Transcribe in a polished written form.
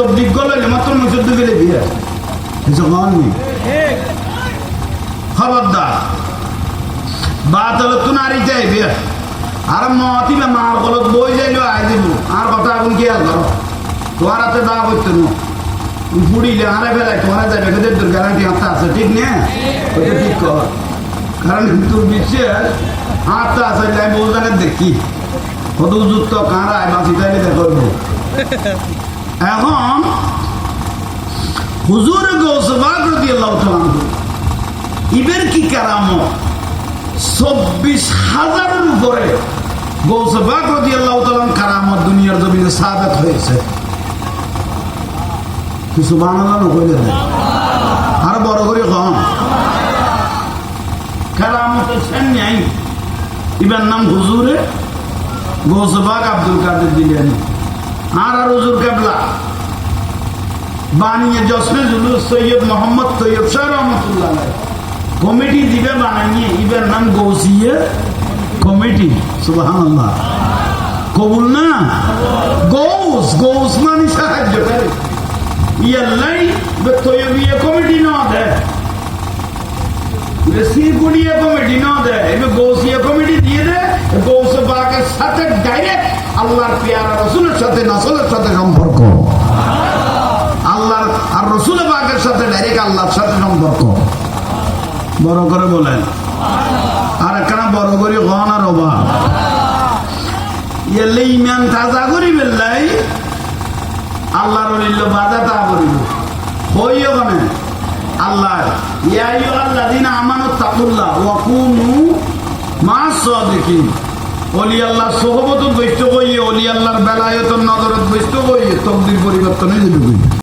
তবলিগ গলে মাত্র মসজিদ গেলে বিয়ে খবরদার বাতল তো নারীতে বিয়ে আর মতিবে মার গলত বই যাইলো আই দিব আর কথা এখন কি আর ধরো তোমার হাতে দা করতে নো বুড়িলে হারে ফেলাই তোমার যাবে তোর গ্যারান্টি হাতে আছে ঠিক না ওটা ঠিক কর কারণ তোর বিশ্বের হাতটা আছে আমি বলতে দেখি কত যুক্ত কাঁড়ায় বাঁচি চাইলে দেখো এখন হুজুর গৌস পাক রাদিয়াল্লাহু তাআলা ইবের কি কারামত ২৪,০০০-এর উপরে গৌস পাক রাদিয়াল্লাহু তাআলা কারামত দুনিয়ার জমিনে সাবিত হয়েছে কি সুবহানাল্লাহ কইলেন আর বড় করে কম কারামত সেন নাই ইবের নাম হুজুরে গৌস পাক আব্দুল কাদের জিলানী আর হুজুর কেবলা বানিয়ে জশ্নে জুলুস সৈয়দ মোহাম্মদ তৈয়ব শাহ রহমতুল্লাহ কমিটি দিবে বানাইয়ে ইবের নাম গৌসিয়া কমিটি সুবহানাল্লাহ কবুল না গৌস গৌস মানে সাহায্যকারী ইয়াল্লাই তৈয়বিয়া কমিটি না দেয় সিরকুড়িয়া কমিটি না দেয় এবার গৌসিয়া কমিটি দিয়ে দেয় গৌস পাকের সাথে ডাইরেক্ট আল্লাহর পেয়ারা রসুলের সাথে নসলের সাথে সম্পর্ক আল্লাহর আর রসুল পাকের সাথে ডাইরেক্ট আল্লাহর সাথে সম্পর্ক বড় করে বলেন আর একখানা বড় করে হন আর অভাব এলে ইমান তাজা করি বেল্লাই আল্লাহর বাধা তা করিব হই ওখানে আল্লাহ ইয়া আইয়ুহাল্লাযীনা আমানু তাকুল্লাহ ওয়া কুনু মা'আস সাদিকিন ওলি আল্লাহ সোহবত বৈষ্ট কইয়ে ওলি আল্লাহর বেলায়েত নজরত বৈষ্ট কইয়ে তকদির পরিবর্তনে দিবি